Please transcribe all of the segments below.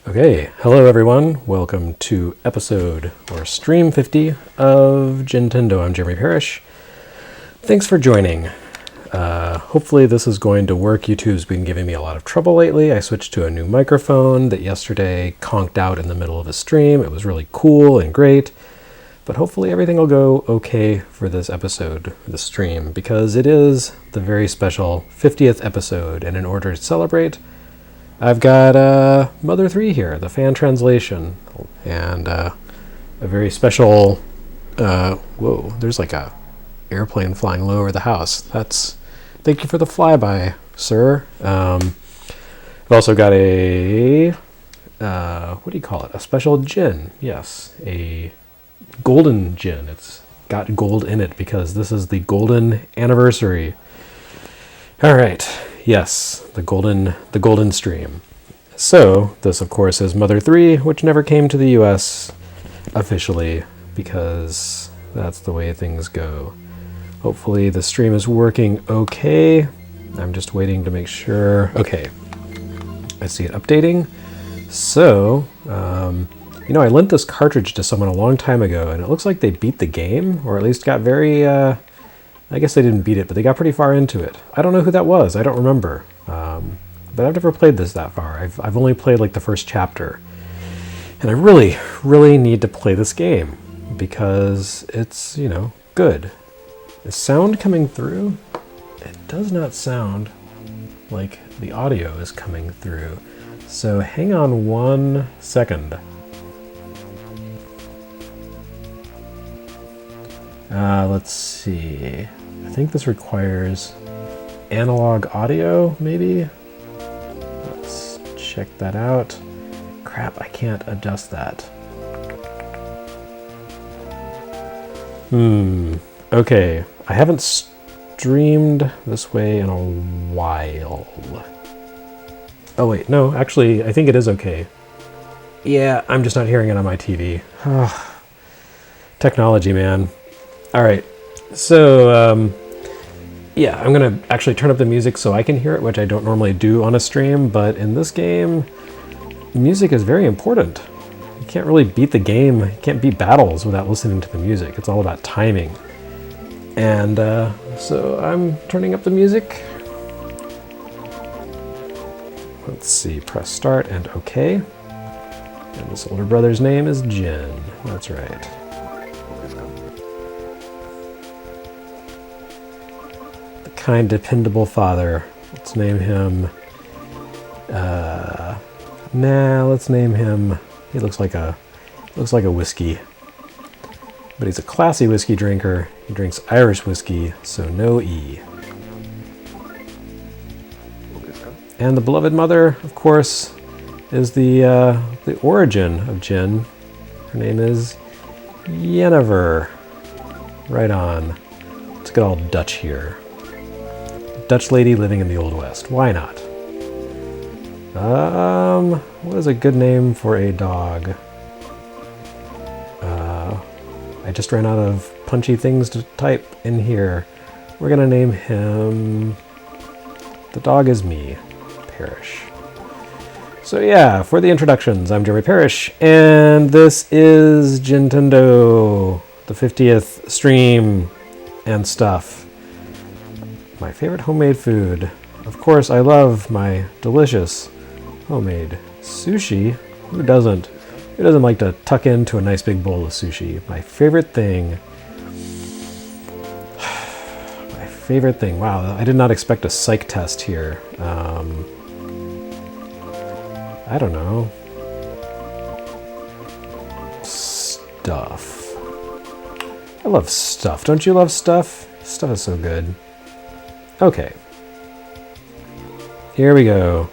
Okay, hello everyone. Welcome to episode or stream 50 of Gintendo. I'm Jeremy Parrish. Thanks for joining. Hopefully this is going to work. YouTube's been giving me a lot of trouble lately. I switched to a new microphone that yesterday conked out in the middle of a stream. It was really cool and great, but hopefully everything will go okay for this episode, this stream, because it is the very special 50th episode, and in order to celebrate, I've got Mother 3 here, the fan translation, and a very special, whoa, there's like a airplane flying low over the house. Thank you for the flyby, sir. I've also got a, what do you call it? A special gin, yes, a golden gin. It's got gold in it because this is the golden anniversary. All right. Yes, the golden stream. So this, of course, is Mother 3, which never came to the U.S. officially because that's the way things go. Hopefully the stream is working okay. I'm just waiting to make sure. Okay, I see it updating. So, I lent this cartridge to someone a long time ago, and it looks like they beat the game, or at least got very. I guess they didn't beat it, but they got pretty far into it. I don't know who that was. I don't remember. But I've never played this that far. I've only played like the first chapter. And I really, really need to play this game because it's, good. Is sound coming through? It does not sound like the audio is coming through. So hang on 1 second. Let's see. I think this requires analog audio, maybe? Let's check that out. Crap, I can't adjust that. Okay. I haven't streamed this way in a while. Oh wait, no, actually, I think it is okay. Yeah, I'm just not hearing it on my TV. Technology, man. All right, so I'm gonna actually turn up the music so I can hear it, which I don't normally do on a stream, but in this game, music is very important. You can't really beat the game, you can't beat battles without listening to the music. It's all about timing. And so I'm turning up the music. Let's see, press start and okay. And this older brother's name is Jin, that's right. Kind, dependable father. Let's name him. Let's name him. He looks like a whiskey, but he's a classy whiskey drinker. He drinks Irish whiskey, so no E. And the beloved mother, of course, is the origin of Jin. Her name is Yennefer. Right on. Let's get all Dutch here. Dutch lady living in the Old West. Why not? What is a good name for a dog? I just ran out of punchy things to type in here. We're gonna name him... The dog is me, Parrish. So yeah, for the introductions, I'm Jeremy Parrish, and this is Gintendo, the 50th stream and stuff. My favorite homemade food. Of course, I love my delicious homemade sushi. Who doesn't? Who doesn't like to tuck into a nice big bowl of sushi? My favorite thing. My favorite thing. Wow, I did not expect a psych test here. I don't know. Stuff. I love stuff. Don't you love stuff? Stuff is so good. Okay. Here we go.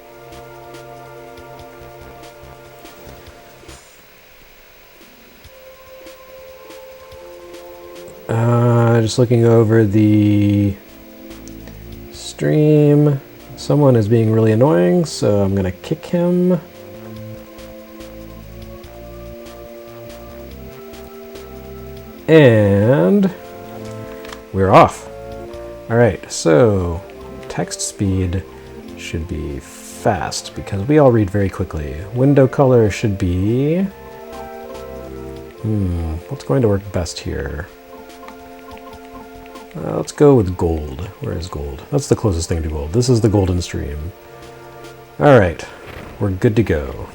Just looking over the stream. Someone is being really annoying, so I'm gonna kick him. And we're off. All right, so text speed should be fast because we all read very quickly. Window color should be... what's going to work best here? Let's go with gold. Where is gold? That's the closest thing to gold. This is the golden stream. Alright, we're good to go.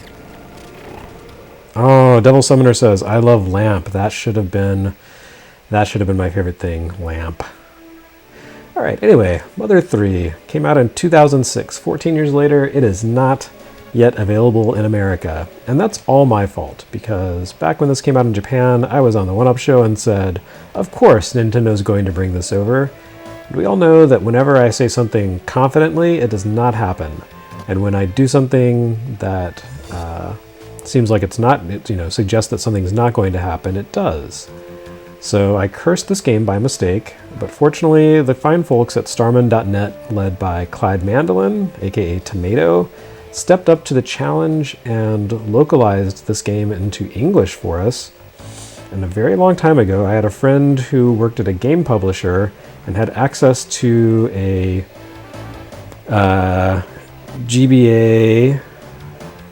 Oh, Devil Summoner says, I love lamp. That should have been my favorite thing, lamp. Alright, anyway, Mother 3 came out in 2006. 14 years later, it is not yet available in America. And that's all my fault, because back when this came out in Japan, I was on the 1UP show and said, of course Nintendo's going to bring this over. And we all know that whenever I say something confidently, it does not happen. And when I do something that seems like it's not, suggests that something's not going to happen, it does. So I cursed this game by mistake, but fortunately the fine folks at Starman.net, led by Clyde Mandolin, aka Tomato, stepped up to the challenge and localized this game into English for us. And a very long time ago, I had a friend who worked at a game publisher and had access to a GBA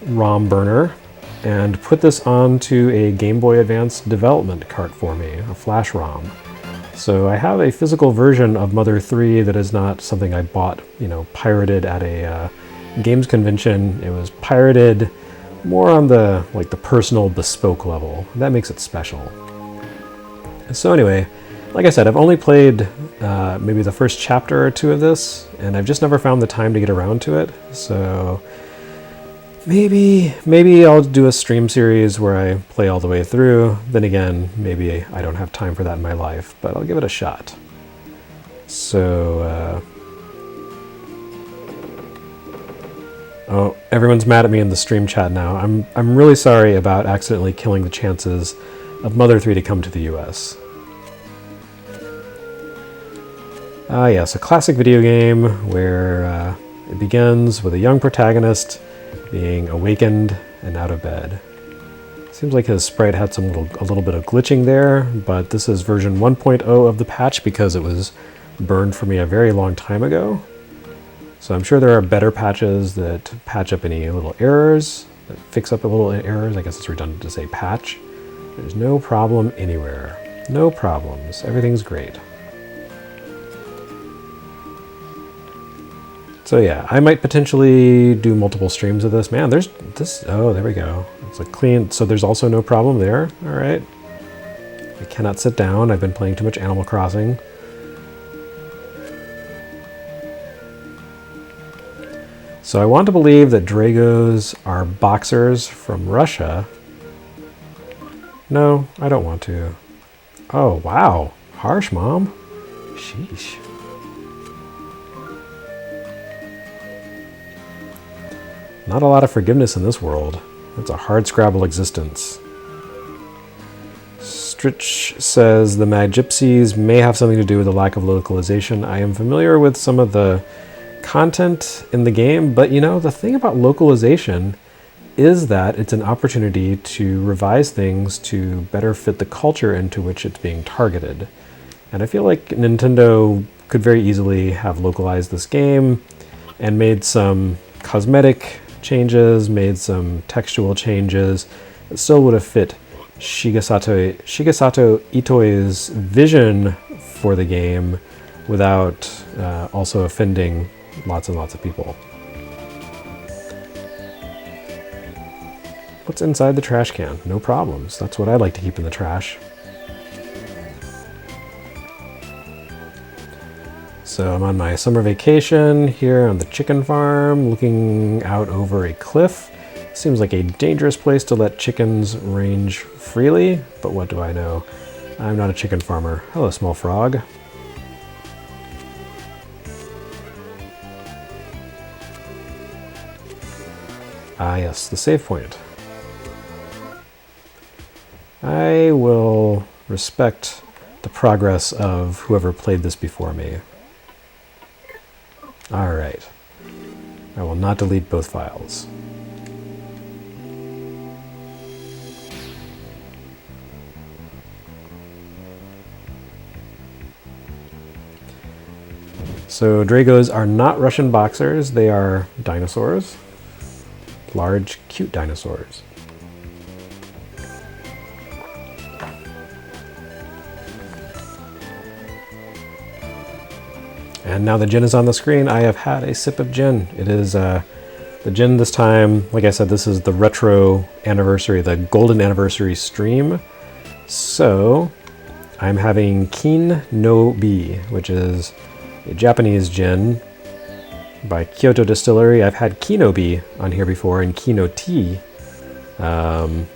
ROM burner and put this onto a Game Boy Advance development cart for me, a flash ROM. So I have a physical version of Mother 3 that is not something I bought, pirated at a games convention. It was pirated more on the personal bespoke level. That makes it special. So anyway, like I said, I've only played maybe the first chapter or two of this, and I've just never found the time to get around to it. So maybe I'll do a stream series where I play all the way through. Then again, maybe I don't have time for that in my life, but I'll give it a shot. So, oh, everyone's mad at me in the stream chat now. I'm really sorry about accidentally killing the chances of Mother 3 to come to the US. Yes, a classic video game where it begins with a young protagonist being awakened and out of bed. Seems like his sprite had a little bit of glitching there, but this is version 1.0 of the patch because it was burned for me a very long time ago. So I'm sure there are better patches that patch up any little errors, that fix up a little errors. I guess it's redundant to say patch. There's no problem anywhere. No problems. Everything's great. So yeah, I might potentially do multiple streams of this. Man, there's this, oh, there we go. It's a clean, so there's also no problem there. All right. I cannot sit down. I've been playing too much Animal Crossing. So I want to believe that Dragos are boxers from Russia. No, I don't want to. Oh, wow. Harsh, Mom. Sheesh. Not a lot of forgiveness in this world. It's a hard-scrabble existence. Stritch says the Mad Gypsies may have something to do with the lack of localization. I am familiar with some of the content in the game, but the thing about localization is that it's an opportunity to revise things to better fit the culture into which it's being targeted. And I feel like Nintendo could very easily have localized this game and made some cosmetic changes, made some textual changes. It still would have fit Shigesato Itoi's vision for the game without also offending lots and lots of people. What's inside the trash can? No problems. That's what I like to keep in the trash. So I'm on my summer vacation here on the chicken farm, looking out over a cliff. Seems like a dangerous place to let chickens range freely, but what do I know? I'm not a chicken farmer. Hello, small frog. Ah, yes, the save point. I will respect the progress of whoever played this before me. All right. I will not delete both files. So Dragos are not Russian boxers, they are dinosaurs. large, cute dinosaurs. And now the gin is on the screen. I have had a sip of gin. It is the gin this time. Like I said, this is the retro anniversary, the golden anniversary stream. So I'm having Kin no Bi, which is a Japanese gin by Kyoto Distillery. I've had Kinobi on here before, and Kino Tea. Love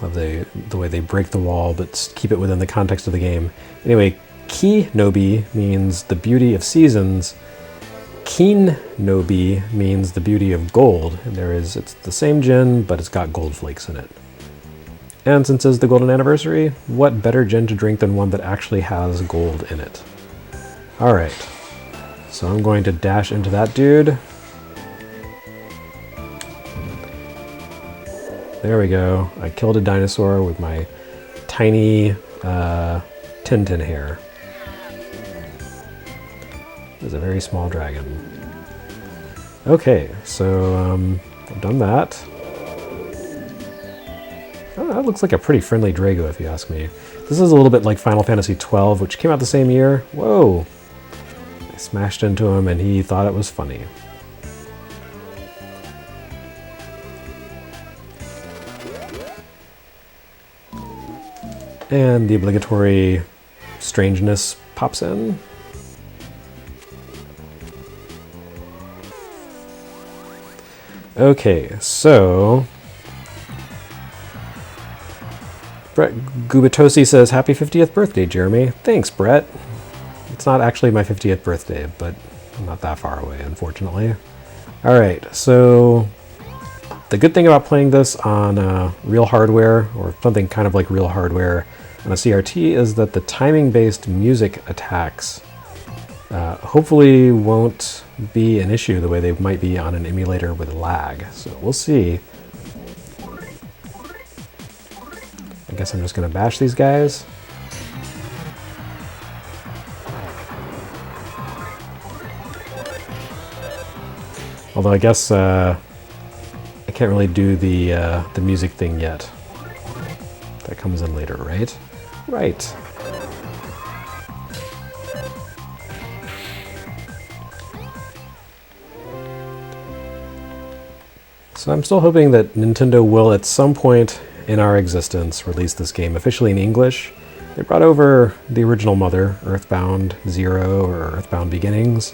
the way they break the wall, but keep it within the context of the game. Anyway, Kinobi means the beauty of seasons. Kin no Bi means the beauty of gold. And it's the same gin, but it's got gold flakes in it. And since it's the golden anniversary, what better gin to drink than one that actually has gold in it? All right. So I'm going to dash into that dude. There we go. I killed a dinosaur with my tiny Tintin hair. It's a very small dragon. Okay, so I've done that. Oh, that looks like a pretty friendly Drago, if you ask me. This is a little bit like Final Fantasy XII, which came out the same year. Whoa! I smashed into him and he thought it was funny. And the obligatory strangeness pops in. Okay, so Brett Gubitosi says, "Happy 50th birthday, Jeremy." Thanks, Brett. It's not actually my 50th birthday, but I'm not that far away, unfortunately. All right, so the good thing about playing this on real hardware, or something kind of like real hardware on a CRT, is that the timing-based music attacks hopefully won't be an issue the way they might be on an emulator with lag. So we'll see. I guess I'm just going to bash these guys. Although I guess I can't really do the music thing yet. That comes in later, right? Right. So I'm still hoping that Nintendo will at some point in our existence release this game officially in English. They brought over the original mother, Earthbound Zero or Earthbound Beginnings,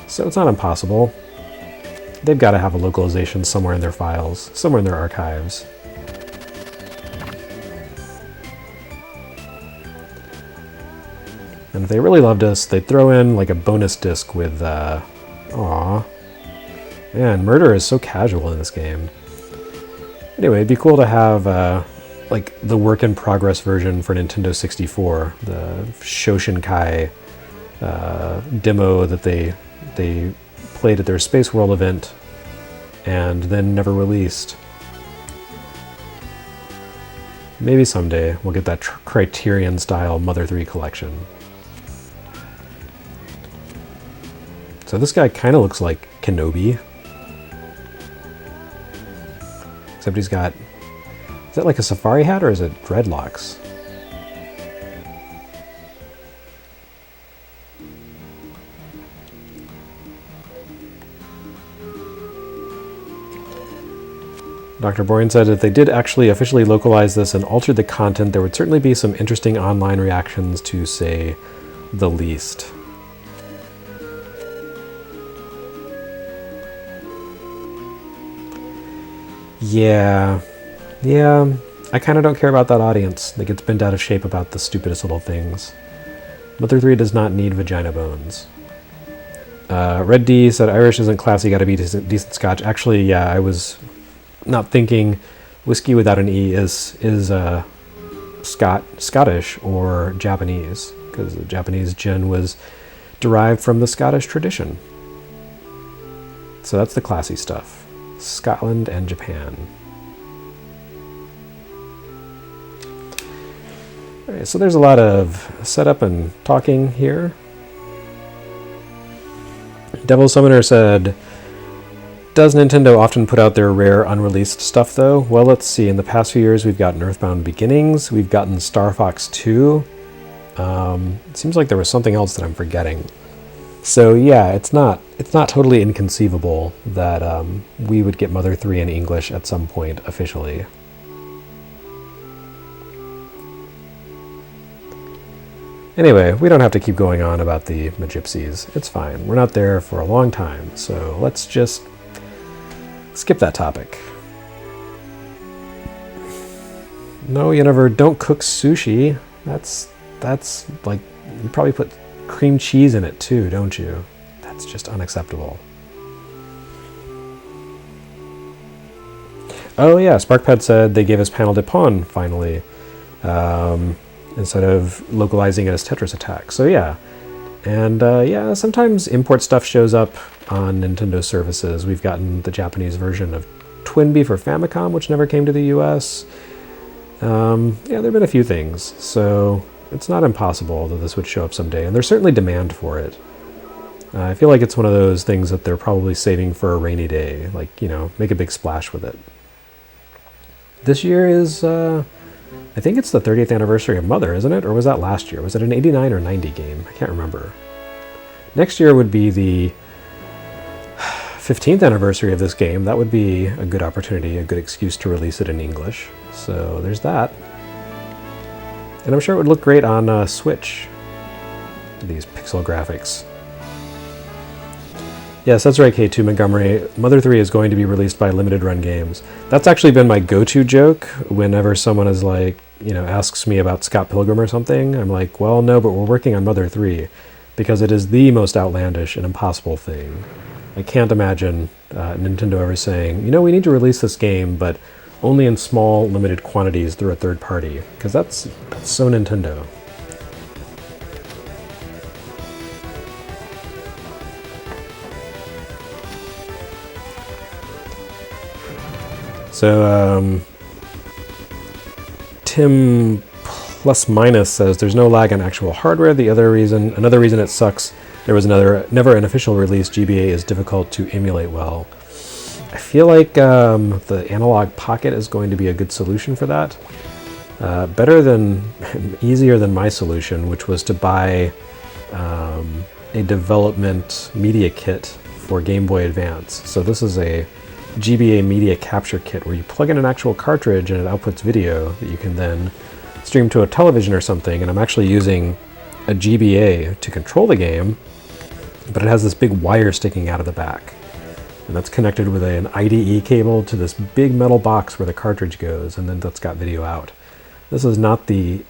so it's not impossible. They've got to have a localization somewhere in their files, somewhere in their archives. And if they really loved us, they'd throw in like a bonus disc with, aw. Man, murder is so casual in this game. Anyway, it'd be cool to have like the work-in-progress version for Nintendo 64, the Shoshinkai demo that they played at their Space World event and then never released. Maybe someday we'll get that Criterion-style Mother 3 collection. So this guy kind of looks like Kenobi. Except he's got... Is that like a safari hat or is it dreadlocks? Dr. Boyne said if they did actually officially localize this and alter the content, there would certainly be some interesting online reactions, to say the least. Yeah, I kind of don't care about that audience that gets bent out of shape about the stupidest little things. Mother 3 does not need vagina bones. Red D said Irish isn't classy, gotta be decent Scotch. Actually, yeah, I was not thinking whiskey without an E is Scottish or Japanese, because the Japanese gin was derived from the Scottish tradition. So that's the classy stuff. Scotland and Japan. Alright, so there's a lot of setup and talking here. Devil Summoner said, Does Nintendo often put out their rare unreleased stuff, though? Well, let's see. In the past few years, we've gotten Earthbound Beginnings, we've gotten Star Fox 2. It seems like there was something else that I'm forgetting. So yeah, it's not totally inconceivable that we would get Mother 3 in English at some point officially. Anyway, we don't have to keep going on about the Magypsies. It's fine. We're not there for a long time, so let's just skip that topic. No, you never don't cook sushi. That's like, you probably put cream cheese in it too, don't you? That's just unacceptable. Oh yeah, SparkPad said they gave us Panel de Pon finally, instead of localizing it as Tetris Attack. So yeah. And yeah, sometimes import stuff shows up on Nintendo services. We've gotten the Japanese version of Twinbee for Famicom, which never came to the US. Yeah, there have been a few things, so it's not impossible that this would show up someday, and there's certainly demand for it. I feel like it's one of those things that they're probably saving for a rainy day, like, you know, make a big splash with it. This year is, I think it's the 30th anniversary of Mother, isn't it? Or was that last year? Was it an 89 or 90 game? I can't remember. Next year would be the 15th anniversary of this game. That would be a good opportunity, a good excuse to release it in English. So there's that. And I'm sure it would look great on Switch. These pixel graphics. Yes, that's right, K2 Montgomery. Mother 3 is going to be released by Limited Run Games. That's actually been my go-to joke whenever someone is like, you know, asks me about Scott Pilgrim or something. I'm like, well, no, but we're working on Mother 3 because it is the most outlandish and impossible thing. I can't imagine Nintendo ever saying, you know, we need to release this game, but only in small, limited quantities through a third party, because that's so Nintendo. So, Tim Plus Minus says there's no lag on actual hardware. Another reason it sucks, there was never an official release. GBA is difficult to emulate well. I feel like the Analog Pocket is going to be a good solution for that. Easier than my solution, which was to buy a development media kit for Game Boy Advance. So this is a GBA media capture kit where you plug in an actual cartridge and it outputs video that you can then stream to a television or something. And I'm actually using a GBA to control the game, but it has this big wire sticking out of the back. And that's connected with an IDE cable to this big metal box where the cartridge goes, and then that's got video out. This is not the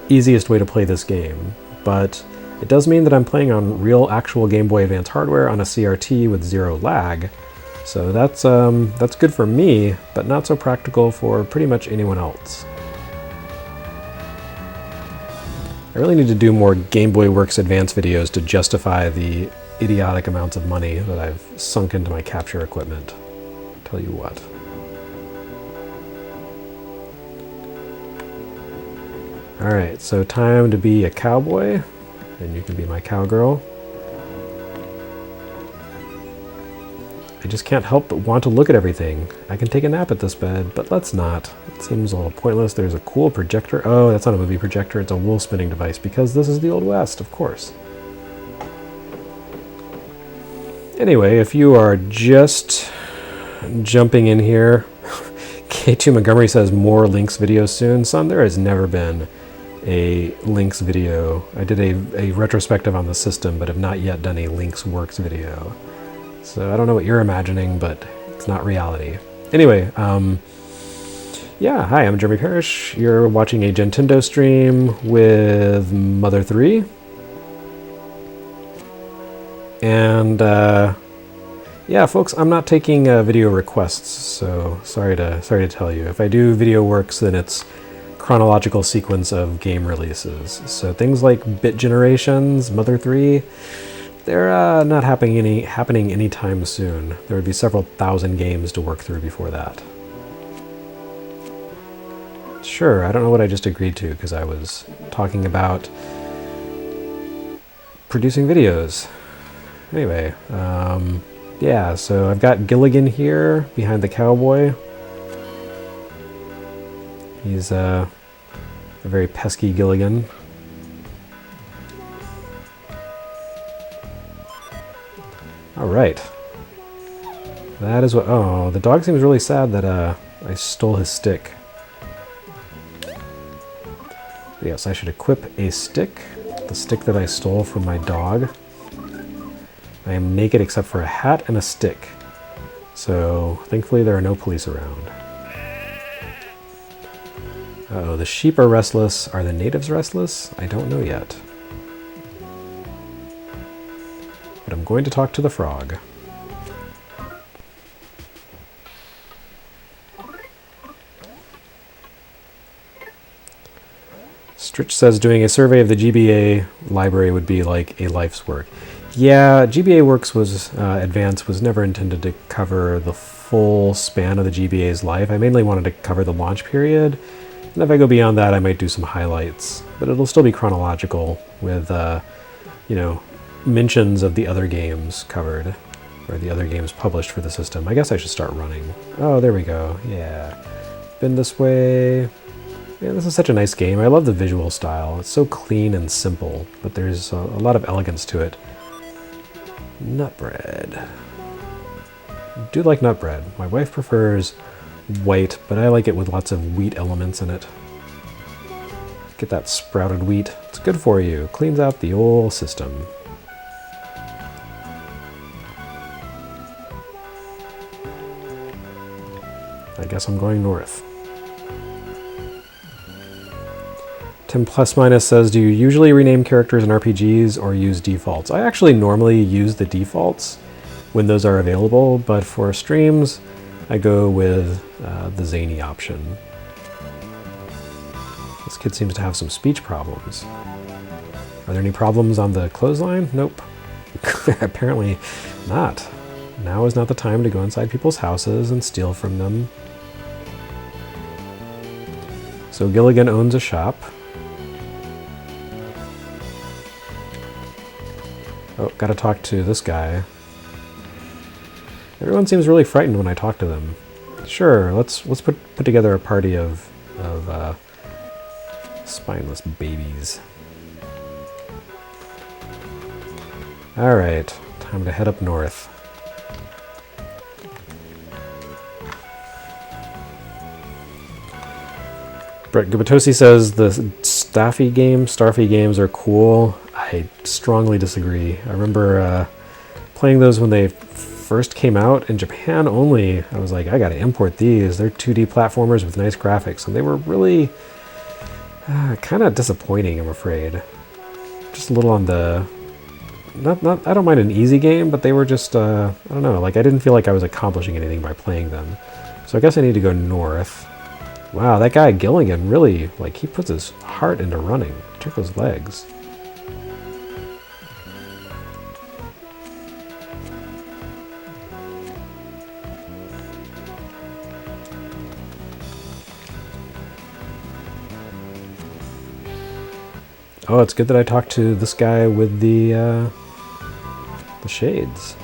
easiest way to play this game, but it does mean that I'm playing on real actual Game Boy Advance hardware on a CRT with zero lag. So that's good for me, but not so practical for pretty much anyone else. I really need to do more Game Boy Works Advance videos to justify the idiotic amounts of money that I've sunk into my capture equipment. Tell you what. Alright, so time to be a cowboy, and you can be my cowgirl. I just can't help but want to look at everything. I can take a nap at this bed, but let's not. It seems a little pointless. There's a cool projector. Oh, that's not a movie projector, it's a wool spinning device, because this is the Old West, of course. Anyway, if you are just jumping in here, K2 Montgomery says more Lynx videos soon. Son, there has never been a Lynx video. I did a retrospective on the system, but have not yet done a Lynx Works video. So I don't know what you're imagining, but it's not reality. Anyway, yeah, hi, I'm Jeremy Parrish. You're watching a Gintendo stream with Mother 3. And yeah, folks, I'm not taking video requests, so sorry to tell you. If I do video works, then it's chronological sequence of game releases. So things like Bit Generations, Mother 3, they're not happening anytime soon. There would be several thousand games to work through before that. Sure, I don't know what I just agreed to because I was talking about producing videos. Anyway, Yeah, so I've got Gilligan here behind the cowboy. He's a very pesky Gilligan. All right. That is what... Oh, the dog seems really sad that I stole his stick. Yes, I should equip a stick. The stick that I stole from my dog. I am naked except for a hat and a stick. So, thankfully there are no police around. Uh-oh, the sheep are restless. Are the natives restless? I don't know yet. But I'm going to talk to the frog. Stritch says doing a survey of the GBA library would be like a life's work. Yeah, GBA Works was Advanced was never intended to cover the full span of the GBA's life. I mainly wanted to cover the launch period, and if I go beyond that, I might do some highlights. But it'll still be chronological with, you know, mentions of the other games covered, or the other games published for the system. I guess I should start running. Oh, there we go. Yeah, been this way. Yeah, this is such a nice game. I love the visual style. It's so clean and simple, but there's a lot of elegance to it. Nut bread. I do like nut bread. My wife prefers white, but I like it with lots of wheat elements in it. Get that sprouted wheat. It's good for you. Cleans out the old system. I guess I'm going north. Tim Plus Minus says, do you usually rename characters in RPGs or use defaults? I actually normally use the defaults when those are available, but for streams, I go with the zany option. This kid seems to have some speech problems. Are there any problems on the clothesline? Nope. Apparently not. Now is not the time to go inside people's houses and steal from them. So Gilligan owns a shop. Oh, gotta talk to this guy. Everyone seems really frightened when I talk to them. Sure, let's put together a party of spineless babies. All right, time to head up north. Brett Gubatosi says the Starfy games are cool. I strongly disagree. I remember playing those when they first came out in Japan only. I was like, I gotta import these. They're 2D platformers with nice graphics, and they were really kind of disappointing, I'm afraid. Just a little on the... Not. I don't mind an easy game, but they were just, I don't know, like I didn't feel like I was accomplishing anything by playing them. So I guess I need to go north. Wow, that guy Gilligan really, like, he puts his heart into running. Check those legs. Oh, it's good that I talked to this guy with the shades.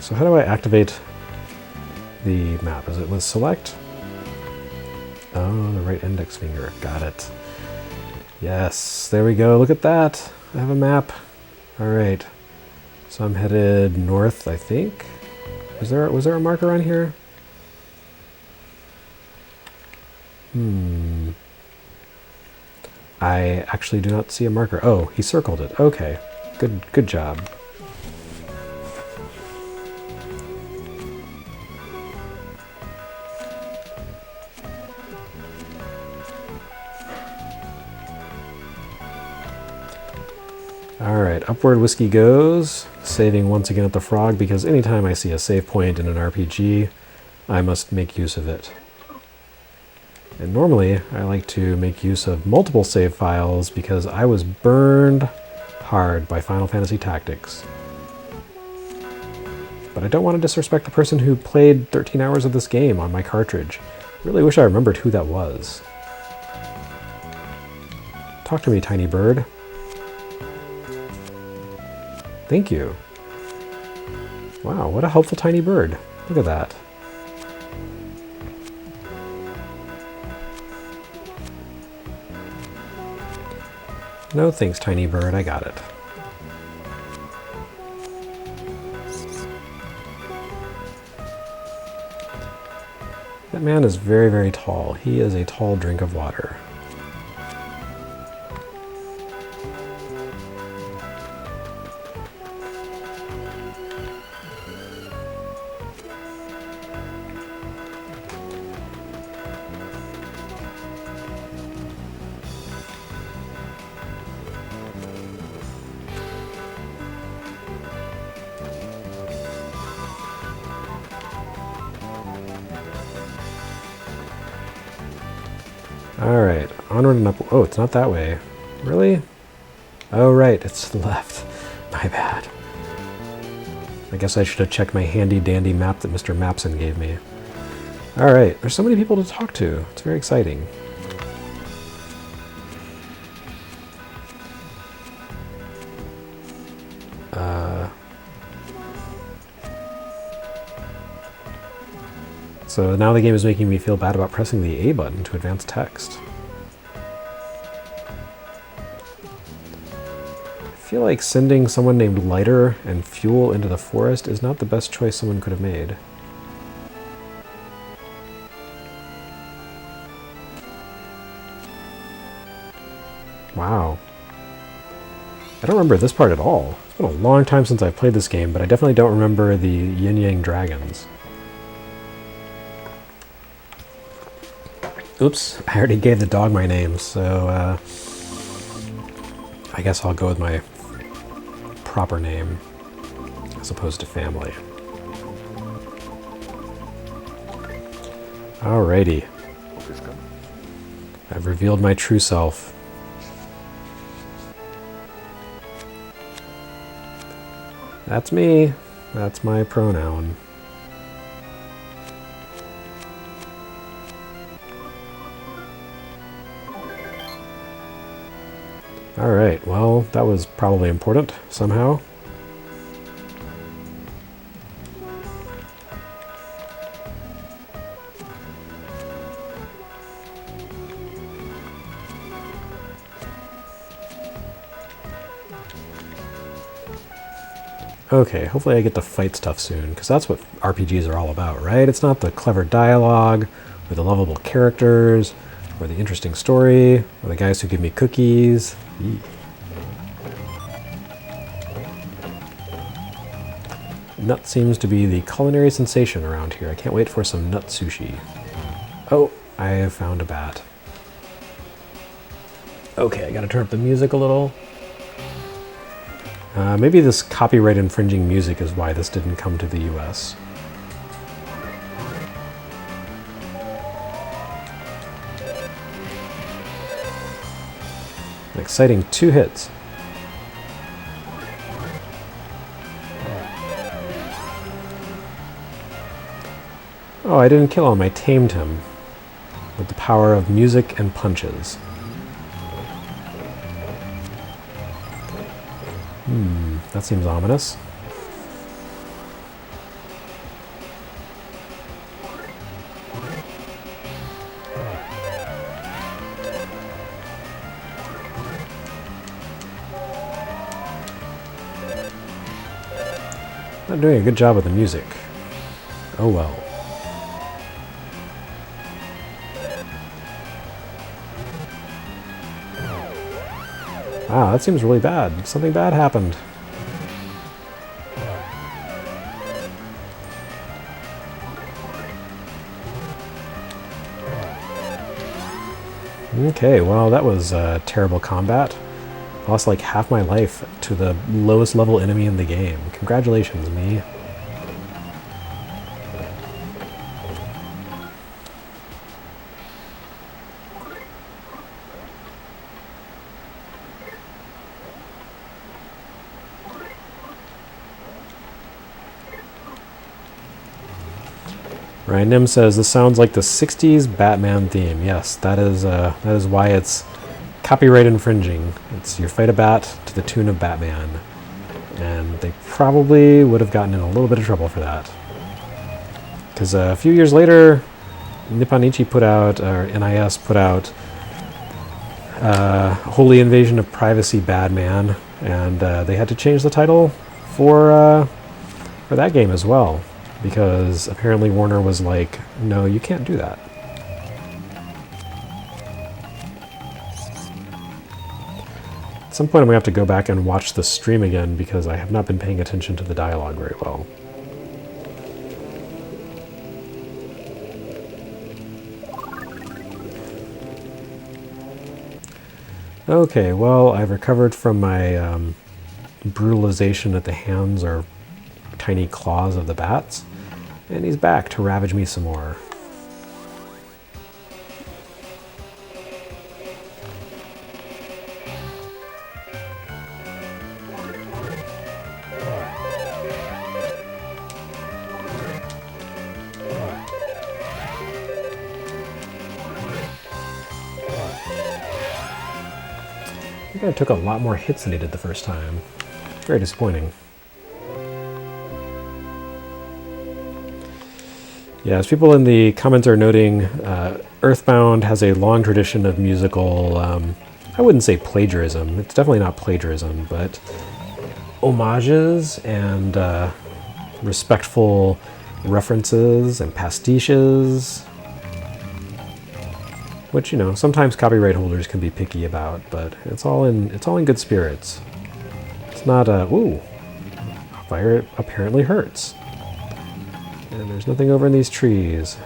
So how do I activate the map? Is it with select? Oh, the right index finger. Got it. Yes, there we go. Look at that. I have a map. All right. So I'm headed north, I think. Was there a marker on here? I actually do not see a marker. Oh, he circled it. Okay. Good job. Alright, upward whiskey goes, saving once again at the frog, because anytime I see a save point in an RPG, I must make use of it. And normally, I like to make use of multiple save files because I was burned hard by Final Fantasy Tactics. But I don't want to disrespect the person who played 13 hours of this game on my cartridge. I really wish I remembered who that was. Talk to me, tiny bird. Thank you. Wow, what a helpful tiny bird. Look at that. No thanks, tiny bird. I got it. That man is very, very tall. He is a tall drink of water. Alright, onward and up. Oh, it's not that way. Really? Oh, right, it's to the left. My bad. I guess I should have checked my handy-dandy map that Mr. Mapson gave me. Alright, there's so many people to talk to. It's very exciting. So now the game is making me feel bad about pressing the A button to advance text. I feel like sending someone named Lighter and Fuel into the forest is not the best choice someone could have made. Wow. I don't remember this part at all. It's been a long time since I've played this game, but I definitely don't remember the Yin Yang Dragons. Oops, I already gave the dog my name, so I guess I'll go with my proper name as opposed to family. Alrighty. I've revealed my true self. That's me. That's my pronoun. Alright, well, that was probably important somehow. Okay, hopefully I get to fight stuff soon, because that's what RPGs are all about, right? It's not the clever dialogue, or the lovable characters, or the interesting story, or the guys who give me cookies. Eee. Nut seems to be the culinary sensation around here. I can't wait for some nut sushi. Oh, I have found a bat. Okay, I gotta turn up the music a little. Maybe this copyright infringing music is why this didn't come to the US. An exciting 2 hits. Oh, I didn't kill him, I tamed him. With the power of music and punches. That seems ominous. Not doing a good job with the music. Oh well. Wow, that seems really bad. Something bad happened. Okay, well, that was terrible combat. I lost like half my life to the lowest level enemy in the game. Congratulations, me. Ryan Nim says, this sounds like the 60s Batman theme. Yes, that is why it's copyright infringing. It's you fight a bat to the tune of Batman. And they probably would have gotten in a little bit of trouble for that. Because a few years later, Nipponichi put out, or NIS put out, Holy Invasion of Privacy Bad Man, and they had to change the title for that game as well, because apparently Warner was like, no, you can't do that. At some point I'm going to have to go back and watch the stream again, because I have not been paying attention to the dialogue very well. Okay, well, I've recovered from my brutalization at the hands or tiny claws of the bats, and he's back to ravage me some more. I think I took a lot more hits than he did the first time. Very disappointing. Yeah, as people in the comments are noting, Earthbound has a long tradition of musical, I wouldn't say plagiarism, it's definitely not plagiarism, but homages and respectful references and pastiches, which, you know, sometimes copyright holders can be picky about, but it's all in good spirits. It's not ooh, fire apparently hurts. And there's nothing over in these trees.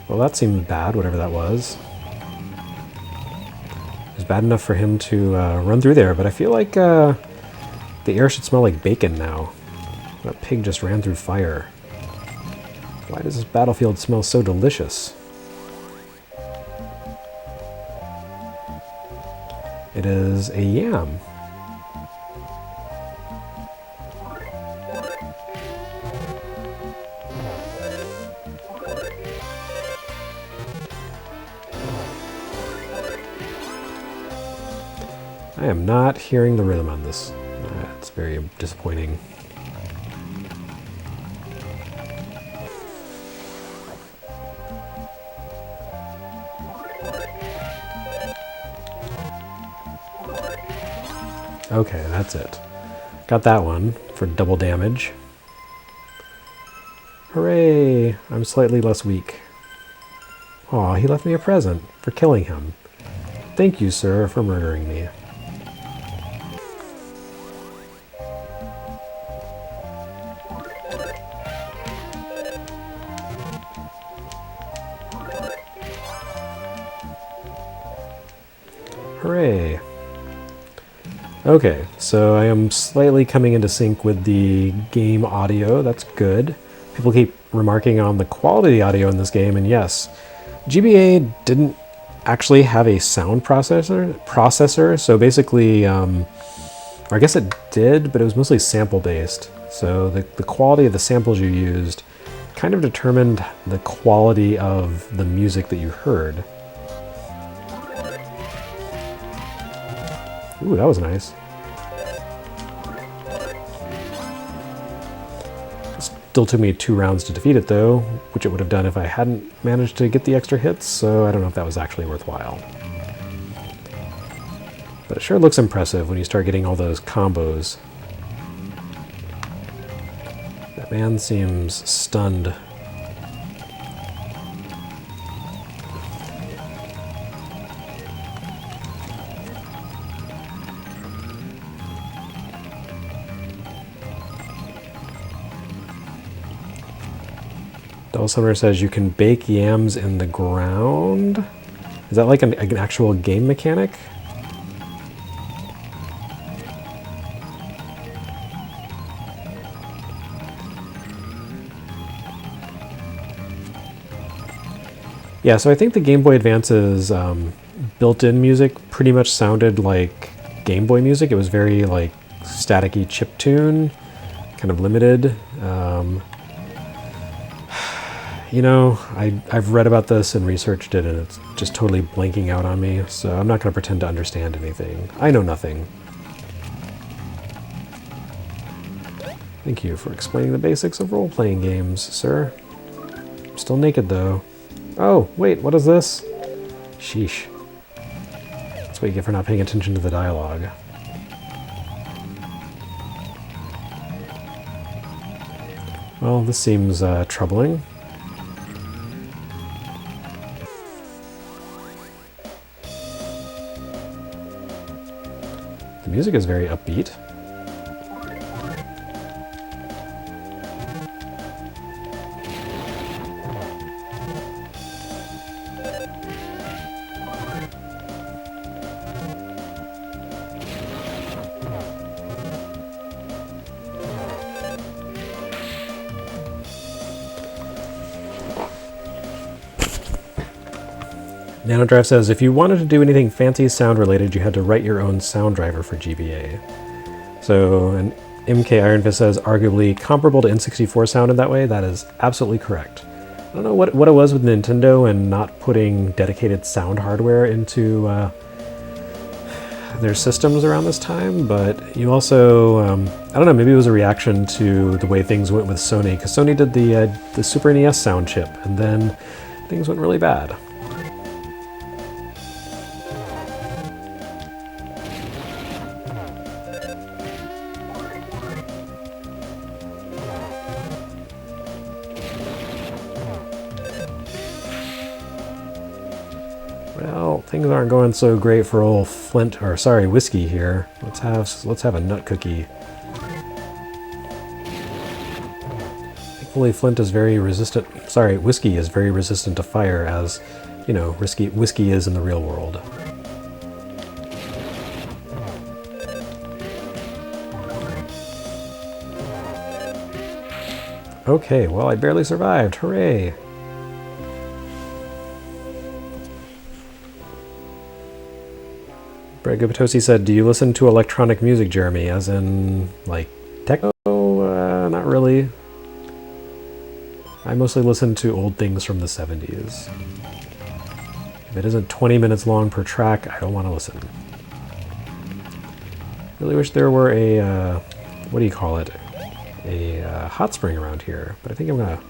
Well, that seemed bad, whatever that was. It was bad enough for him to run through there, but I feel like the air should smell like bacon now. That pig just ran through fire. Why does this battlefield smell so delicious? It is a yam. I am not hearing the rhythm on this. It's very disappointing. Okay, that's it. Got that one for double damage. Hooray! I'm slightly less weak. Aw, he left me a present for killing him. Thank you, sir, for murdering me. Hooray! Okay, so I am slightly coming into sync with the game audio. That's good. People keep remarking on the quality of the audio in this game, and yes, GBA didn't actually have a sound processor. So basically, or I guess it did, but it was mostly sample-based. So the quality of the samples you used kind of determined the quality of the music that you heard. Ooh, that was nice. Still took me 2 rounds to defeat it though, which it would have done if I hadn't managed to get the extra hits, so I don't know if that was actually worthwhile. But it sure looks impressive when you start getting all those combos. That man seems stunned. Double Summoner says you can bake yams in the ground. Is that like an actual game mechanic? Yeah, so I think the Game Boy Advance's built-in music pretty much sounded like Game Boy music. It was very like staticky chiptune. kind of limited. You know, I've read about this and researched it, and it's just totally blanking out on me, so I'm not going to pretend to understand anything. I know nothing. Thank you for explaining the basics of role-playing games, sir. I'm still naked, though. Oh, wait, what is this? Sheesh. That's what you get for not paying attention to the dialogue. Well, this seems troubling. The music is very upbeat. NanoDrive says, if you wanted to do anything fancy sound related, you had to write your own sound driver for GBA. So, and MK Ironfist says, arguably comparable to N64 sound in that way. That is absolutely correct. I don't know what it was with Nintendo and not putting dedicated sound hardware into their systems around this time, but you also, I don't know, maybe it was a reaction to the way things went with Sony, because Sony did the Super NES sound chip, and then things went really bad. Well, things aren't going so great for old Flint, or sorry, Whiskey here. Let's have a nut cookie. Thankfully, Flint is very resistant. Sorry, Whiskey is very resistant to fire, as you know, whiskey is in the real world. Okay, well, I barely survived. Hooray! Brad Gupatosi said, do you listen to electronic music, Jeremy? As in, like, techno? Not really. I mostly listen to old things from the 70s. If it isn't 20 minutes long per track, I don't want to listen. Really wish there were a, what do you call it? A hot spring around here. But I think I'm going to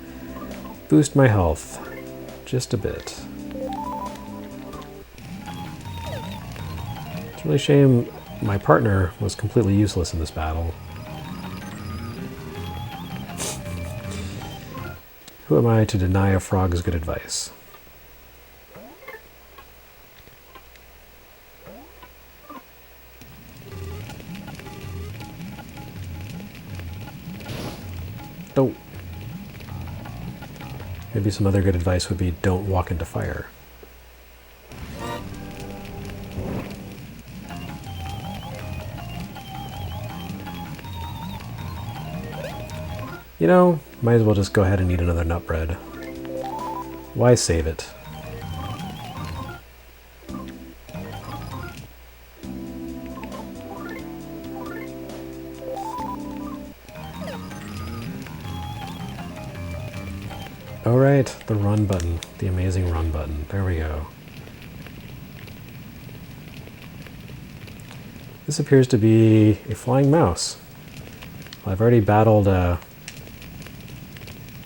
boost my health just a bit. It's really a shame my partner was completely useless in this battle. Who am I to deny a frog's good advice? Oh. Maybe some other good advice would be don't walk into fire. You know, might as well just go ahead and eat another nut bread. Why save it? Alright, the run button. The amazing run button. There we go. This appears to be a flying mouse. Well, I've already battled a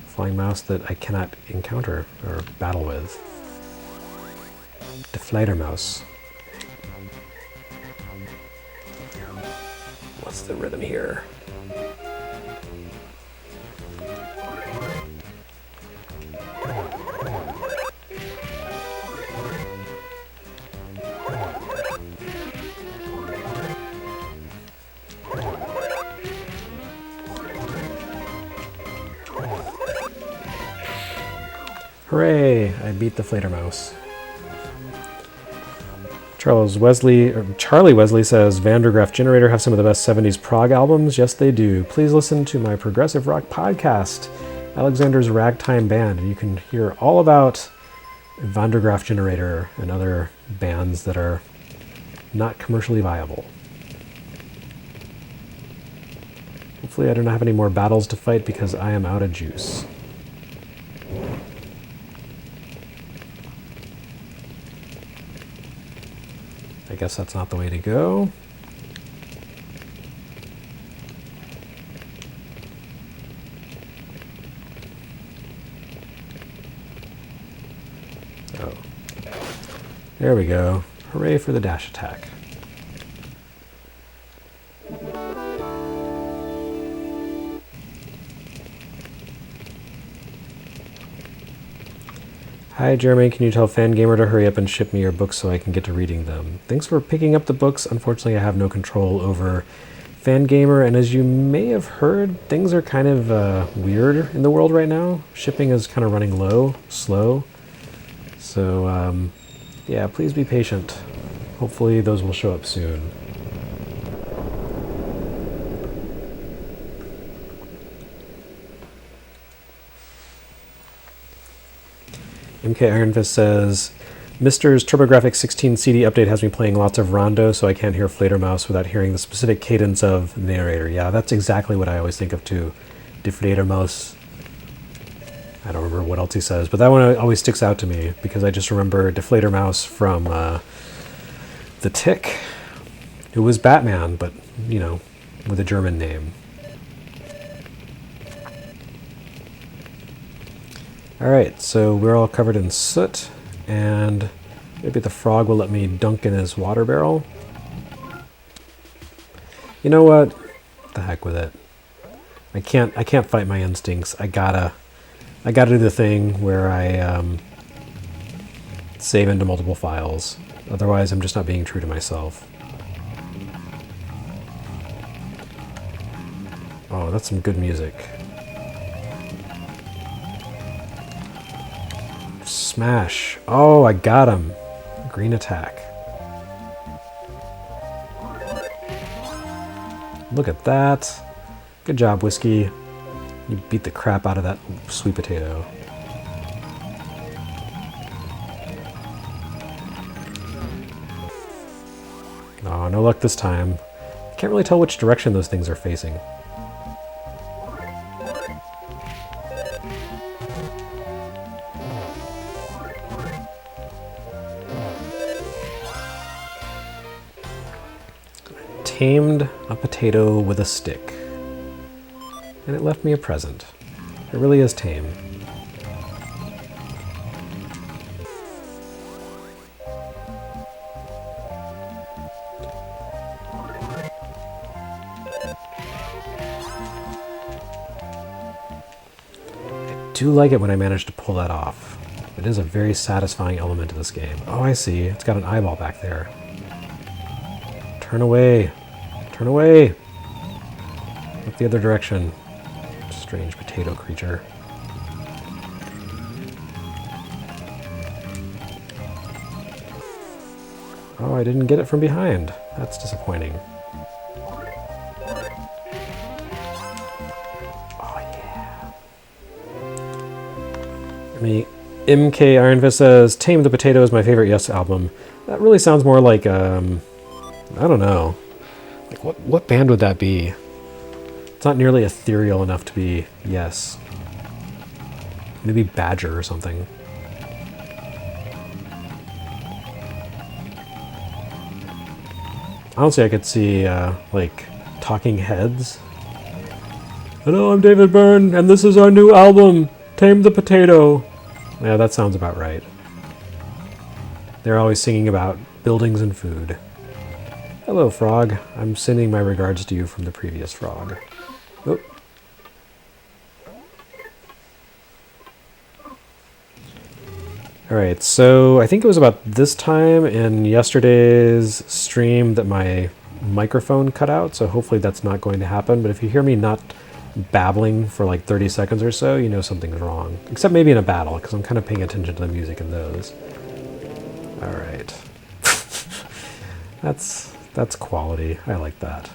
flying mouse that I cannot encounter or battle with. Deflator mouse. What's the rhythm here? Hooray! I beat the Fledermaus. Charlie Wesley says, Vandergraaf Generator have some of the best 70s prog albums. Yes, they do. Please listen to my progressive rock podcast, Alexander's Ragtime Band, and you can hear all about Vandergraaf Generator and other bands that are not commercially viable. Hopefully I don't have any more battles to fight because I am out of juice. I guess that's not the way to go. Oh. There we go. Hooray for the dash attack. Hi Jeremy, can you tell Fangamer to hurry up and ship me your books so I can get to reading them? Thanks for picking up the books. Unfortunately, I have no control over Fangamer, and as you may have heard, things are kind of weird in the world right now. Shipping is kind of running slow. So, yeah, please be patient. Hopefully those will show up soon. MK Ironfist says, Mr.'s TurboGrafx 16 CD update has me playing lots of Rondo, so I can't hear Fledermaus without hearing the specific cadence of the narrator. Yeah, that's exactly what I always think of too. Die Fledermaus. I don't remember what else he says, but that one always sticks out to me because I just remember Die Fledermaus from The Tick, who was Batman, but, you know, with a German name. Alright, so we're all covered in soot, and maybe the frog will let me dunk in his water barrel. You know what? The heck with it. I can't fight my instincts. I gotta do the thing where I save into multiple files. Otherwise, I'm just not being true to myself. Oh, that's some good music. Smash. Oh, I got him. Green attack. Look at that. Good job, Whiskey. You beat the crap out of that sweet potato. Oh, no luck this time. Can't really tell which direction those things are facing. Tamed a potato with a stick, and it left me a present. It really is tame. I do like it when I manage to pull that off. It is a very satisfying element to this game. Oh, I see. It's got an eyeball back there. Turn away. Turn away! Look the other direction. Strange potato creature. Oh, I didn't get it from behind. That's disappointing. Oh, yeah. I mean, MK Ironfist says, Tame the Potato is my favorite Yes album. That really sounds more like, I don't know. Like, what band would that be? It's not nearly ethereal enough to be Yes. Maybe Badger or something. Honestly, I could see, like, Talking Heads. Hello, I'm David Byrne, and this is our new album, Tame the Potato. Yeah, that sounds about right. They're always singing about buildings and food. Hello, frog. I'm sending my regards to you from the previous frog. Oh. Alright, so I think it was about this time in yesterday's stream that my microphone cut out, so hopefully that's not going to happen. But if you hear me not babbling for like 30 seconds or so, you know something's wrong. Except maybe in a battle, because I'm kind of paying attention to the music in those. Alright. That's quality. I like that.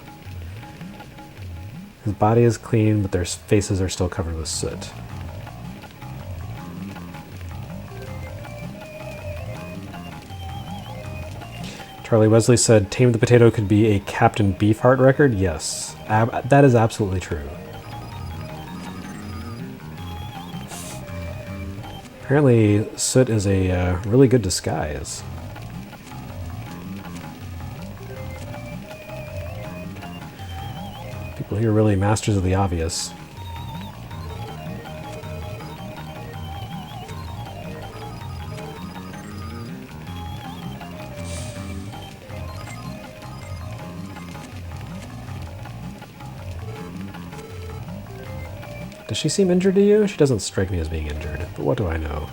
His body is clean, but their faces are still covered with soot. Charlie Wesley said, Tame the Potato could be a Captain Beefheart record. Yes, that is absolutely true. Apparently, soot is a really good disguise. People here are really masters of the obvious. Does she seem injured to you? She doesn't strike me as being injured, but what do I know?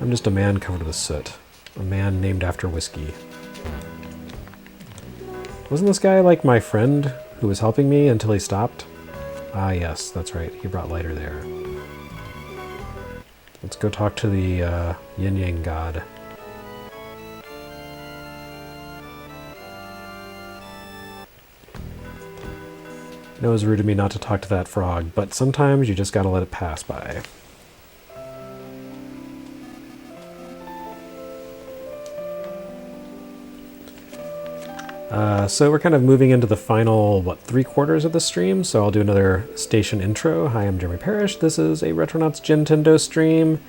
I'm just a man covered with soot. A man named after whiskey. Wasn't this guy like my friend who was helping me until he stopped? Ah, yes, that's right. He brought lighter there. Let's go talk to the yin-yang god. I know it was rude of me not to talk to that frog, but sometimes you just gotta let it pass by. So we're kind of moving into the final, 3/4 of the stream, so I'll do another station intro. Hi, I'm Jeremy Parrish. This is a Retronauts Gintendo stream.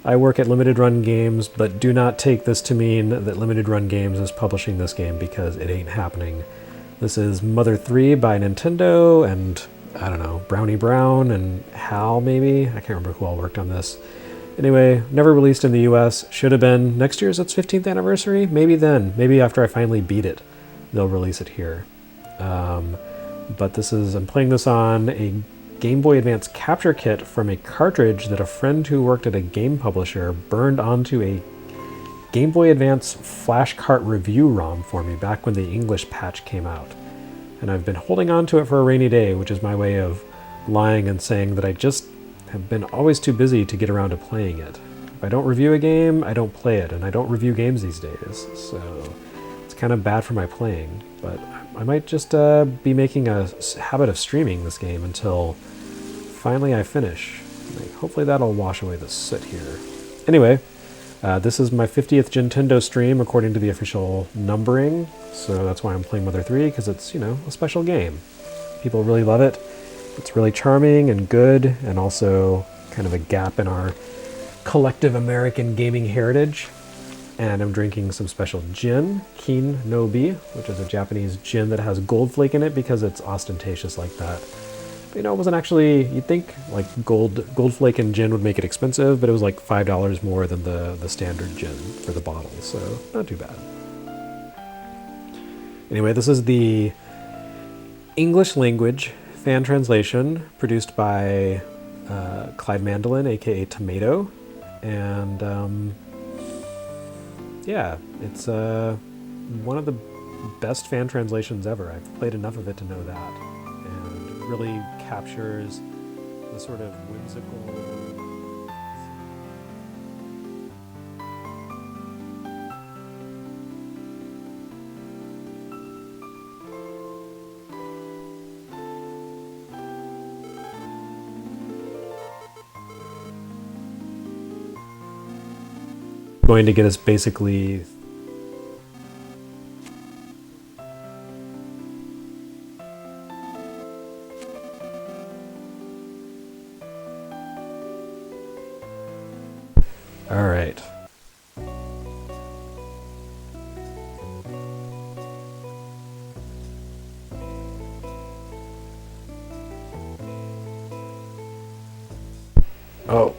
I work at Limited Run Games, but do not take this to mean that Limited Run Games is publishing this game, because it ain't happening. This is Mother 3 by Nintendo, and, I don't know, Brownie Brown and Hal, maybe? I can't remember who all worked on this. Anyway, never released in the US. Should have been. Next year's its 15th anniversary? Maybe then. Maybe after I finally beat it, they'll release it here. But this is... I'm playing this on a Game Boy Advance capture kit from a cartridge that a friend who worked at a game publisher burned onto a Game Boy Advance Flash Cart review ROM for me back when the English patch came out. And I've been holding on to it for a rainy day, which is my way of lying and saying that I just have been always too busy to get around to playing it. If I don't review a game, I don't play it, and I don't review games these days, so it's kind of bad for my playing. But I might just be making a habit of streaming this game until finally I finish. Hopefully that'll wash away the soot here. Anyway, this is my 50th Gintendo stream according to the official numbering, so that's why I'm playing Mother 3, because it's, you know, a special game. People really love it. It's really charming and good, and also kind of a gap in our collective American gaming heritage. And I'm drinking some special gin, Kin no Bi, which is a Japanese gin that has gold flake in it because it's ostentatious like that. But, you know, it wasn't actually, you'd think like gold flake and gin would make it expensive, but it was like $5 more than the standard gin for the bottle, so not too bad. Anyway, this is the English language fan translation produced by Clyde Mandolin, aka Tomato, and yeah, it's one of the best fan translations ever. I've played enough of it to know that, and it really captures the sort of whimsical... going to get us basically all right. Oh.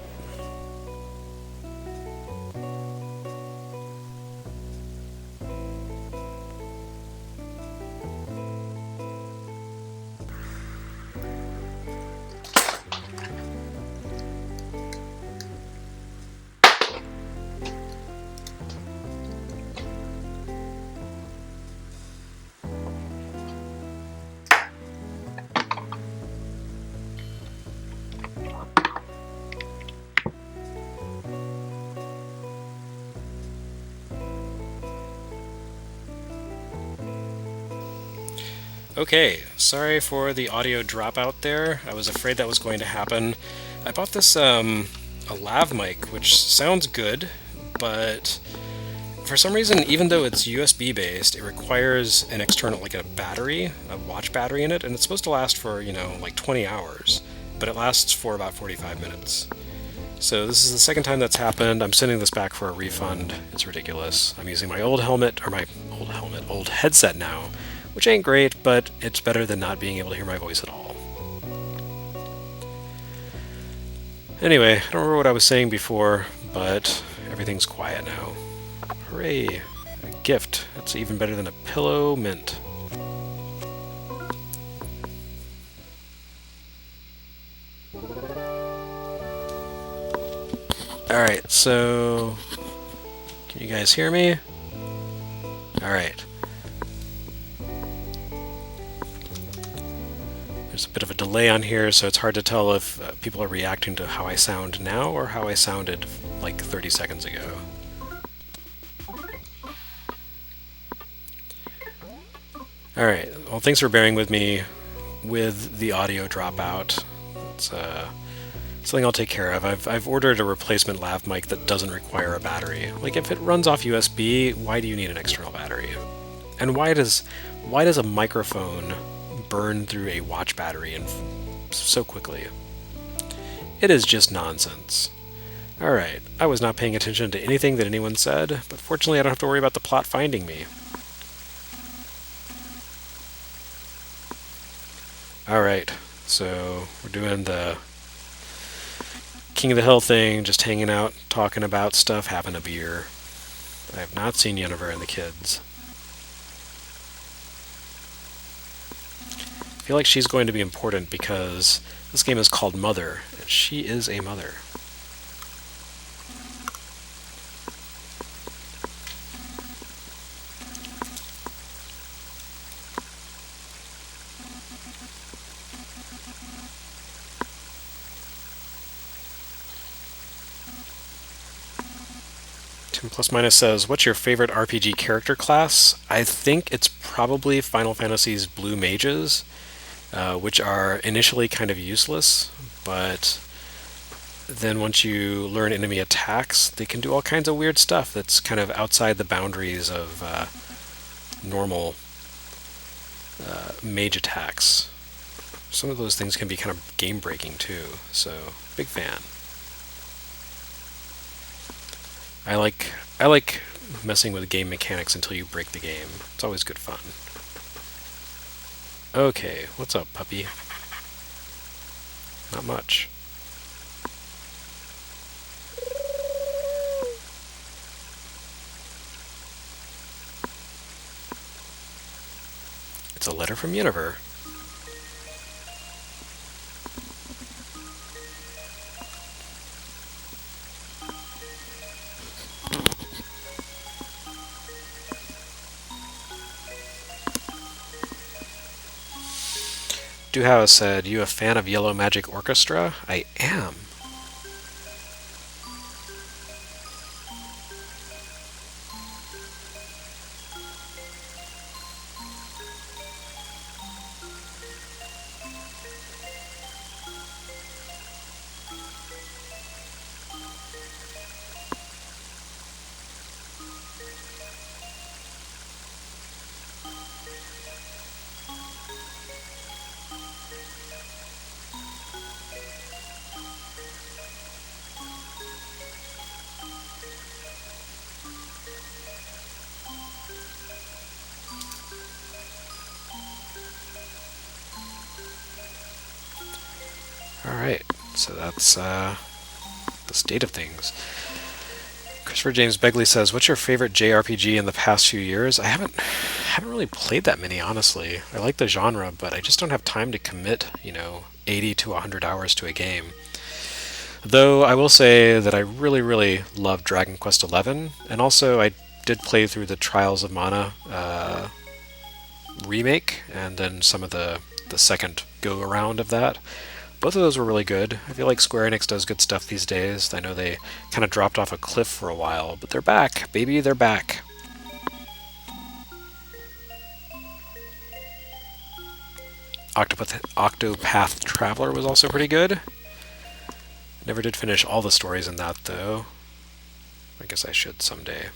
Okay, sorry for the audio dropout there. I was afraid that was going to happen. I bought this a lav mic, which sounds good, but For some reason, even though it's USB based, it requires an external, like a battery, a watch battery in it, and it's supposed to last for, like 20 hours, but it lasts for about 45 minutes. So this is the second time that's happened. I'm sending this back for a refund. It's ridiculous. I'm using my old old headset now, which ain't great, but it's better than not being able to hear my voice at all. Anyway, I don't remember what I was saying before, but everything's quiet now. Hooray! A gift. That's even better than a pillow mint. Alright, so... Can you guys hear me? Alright. There's a bit of a delay on here, so it's hard to tell if people are reacting to how I sound now or how I sounded like 30 seconds ago. Alright, well, thanks for bearing with me with the audio dropout. It's something I'll take care of. I've ordered a replacement lav mic that doesn't require a battery. Like, if it runs off USB, why do you need an external battery? And why does a microphone burn through a watch battery and so quickly? It is just nonsense. Alright, I was not paying attention to anything that anyone said, but fortunately I don't have to worry about the plot finding me. Alright, so we're doing the King of the Hill thing, just hanging out, talking about stuff, having a beer. I have not seen Yennefer and the kids. I feel like she's going to be important because this game is called Mother, and she is a mother. Plus Minus says, what's your favorite RPG character class? I think it's probably Final Fantasy's Blue Mages, which are initially kind of useless, but then once you learn enemy attacks, they can do all kinds of weird stuff that's kind of outside the boundaries of normal mage attacks. Some of those things can be kind of game-breaking too, so big fan. I like messing with game mechanics until you break the game. It's always good fun. Okay, what's up, puppy? Not much. It's a letter from Yennefer. Duhau said, you a fan of Yellow Magic Orchestra? I am. Alright, so that's the state of things. Christopher James Begley says, what's your favorite JRPG in the past few years? I haven't really played that many, honestly. I like the genre, but I just don't have time to commit, 80 to 100 hours to a game. Though I will say that I really, really love Dragon Quest XI, and also I did play through the Trials of Mana remake, and then some of the second go-around of that. Both of those were really good. I feel like Square Enix does good stuff these days. I know they kind of dropped off a cliff for a while, but they're back, baby, they're back. Octopath Traveler was also pretty good. Never did finish all the stories in that, though. I guess I should someday.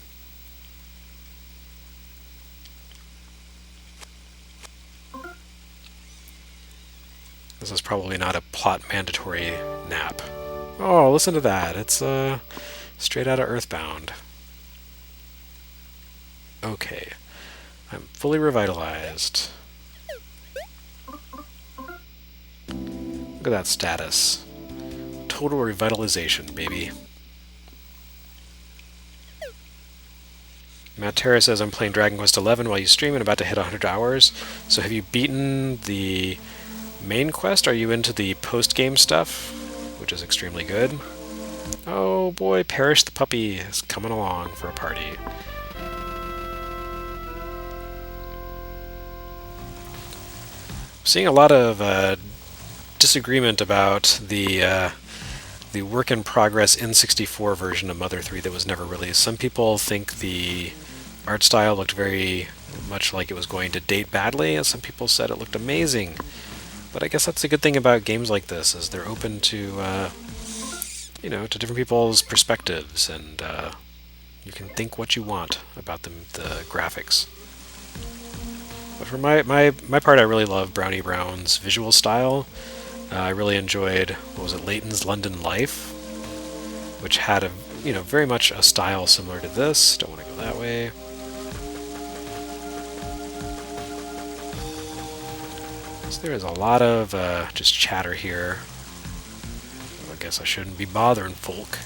This is probably not a plot mandatory nap. Oh, listen to that. It's straight out of Earthbound. Okay. I'm fully revitalized. Look at that status. Total revitalization, baby. Matt Terra says, I'm playing Dragon Quest XI while you stream and about to hit 100 hours. So have you beaten the main quest? Are you into the post-game stuff? Which is extremely good. Oh boy, Parrish the puppy is coming along for a party. Seeing a lot of disagreement about the work-in-progress N64 version of Mother 3 that was never released. Some people think the art style looked very much like it was going to date badly, and some people said it looked amazing. But I guess that's the good thing about games like this, is they're open to, to different people's perspectives, and you can think what you want about the graphics. But for my part, I really love Brownie Brown's visual style. I really enjoyed, what was it, Leighton's London Life, which had a, very much a style similar to this. Don't want to go that way. So there is a lot of just chatter here. I guess I shouldn't be bothering folk.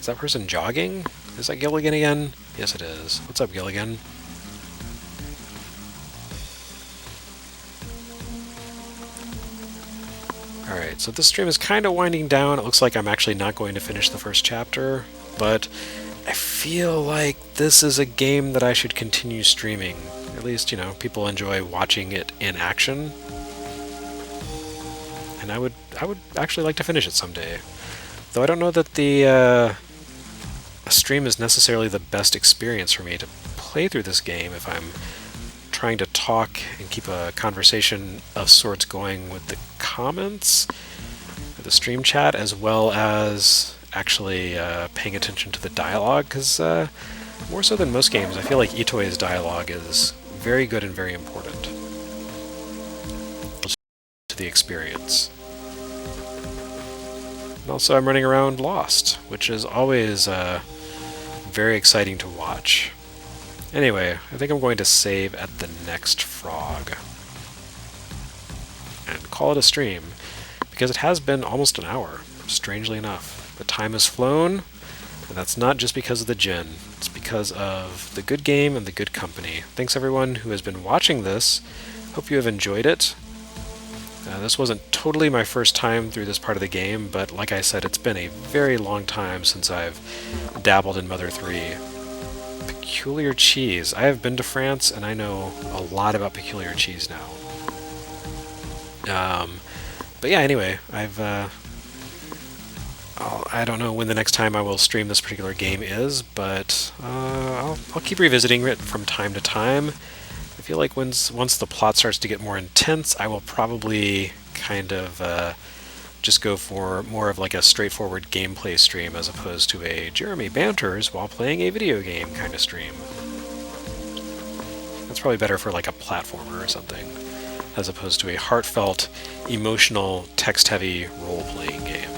Is that person jogging? Is that Gilligan again? Yes, it is. What's up, Gilligan? Alright, so this stream is kind of winding down. It looks like I'm actually not going to finish the first chapter, but I feel like this is a game that I should continue streaming. At least, people enjoy watching it in action. And I would actually like to finish it someday. Though I don't know that the a stream is necessarily the best experience for me to play through this game if I'm trying to talk and keep a conversation of sorts going with the comments, the stream chat, as well as actually paying attention to the dialogue, because more so than most games, I feel like Itoi's dialogue is very good and very important to the experience. And also I'm running around Lost, which is always very exciting to watch. Anyway, I think I'm going to save at the next frog and call it a stream, because it has been almost an hour, strangely enough. The time has flown, and that's not just because of the gin. It's because of the good game and the good company. Thanks everyone who has been watching this. Hope you have enjoyed it. This wasn't totally my first time through this part of the game, but like I said, it's been a very long time since I've dabbled in Mother 3. Peculiar cheese. I have been to France, and I know a lot about peculiar cheese now. But yeah, anyway, I don't know when the next time I will stream this particular game is, but I'll keep revisiting it from time to time. I feel like once the plot starts to get more intense, I will probably kind of just go for more of like a straightforward gameplay stream as opposed to a Jeremy banters while playing a video game kind of stream. That's probably better for like a platformer or something, as opposed to a heartfelt, emotional, text-heavy role-playing game.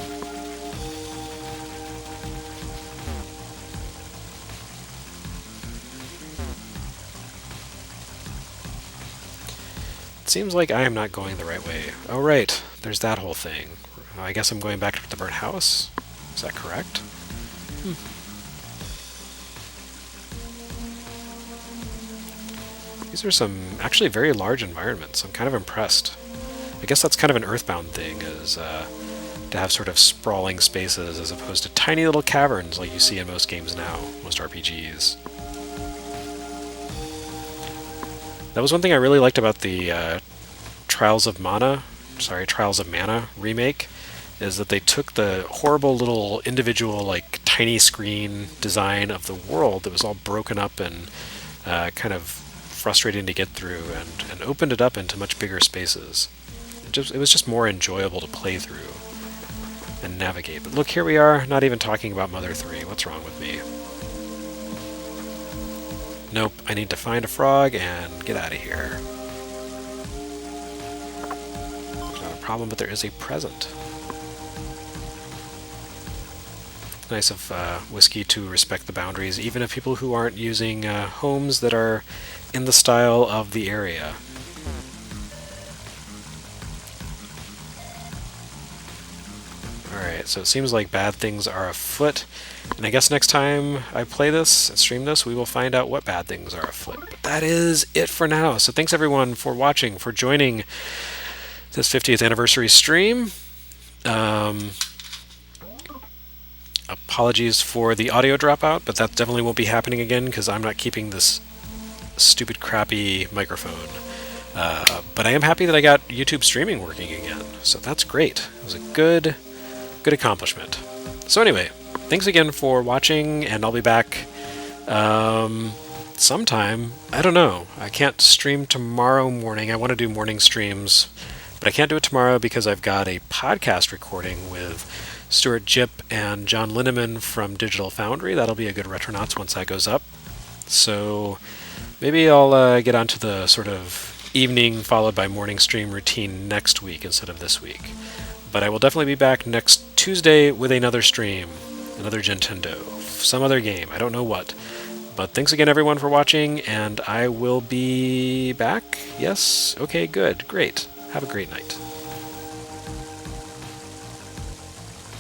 It seems like I am not going the right way. Oh right, there's that whole thing. I guess I'm going back to the burnt house? Is that correct? These are some actually very large environments. I'm kind of impressed. I guess that's kind of an Earthbound thing, is to have sort of sprawling spaces as opposed to tiny little caverns like you see in most games now, most RPGs. That was one thing I really liked about the Trials of Mana remake, is that they took the horrible little individual, like, tiny screen design of the world that was all broken up and kind of frustrating to get through, and opened it up into much bigger spaces. It was just more enjoyable to play through and navigate. But look, here we are, not even talking about Mother 3. What's wrong with me? Nope, I need to find a frog and get out of here. There's not a problem, but there is a present. Nice of Whiskey to respect the boundaries, even of people who aren't using homes that are in the style of the area. Alright, so it seems like bad things are afoot, and I guess next time I play this and stream this, we will find out what bad things are afoot. But that is it for now, so thanks everyone for watching, for joining this 50th anniversary stream. Apologies for the audio dropout, but that definitely won't be happening again because I'm not keeping this stupid crappy microphone. But I am happy that I got YouTube streaming working again, so that's great. It was a good accomplishment. So anyway, thanks again for watching, and I'll be back sometime. I don't know. I can't stream tomorrow morning. I want to do morning streams, but I can't do it tomorrow because I've got a podcast recording with Stuart Jipp and John Linneman from Digital Foundry. That'll be a good Retronauts once that goes up. So maybe I'll get onto the sort of evening followed by morning stream routine next week instead of this week. But I will definitely be back next Tuesday with another stream, another Gintendo, some other game, I don't know what. But thanks again everyone for watching, and I will be back. Yes? Okay, good, great. Have a great night.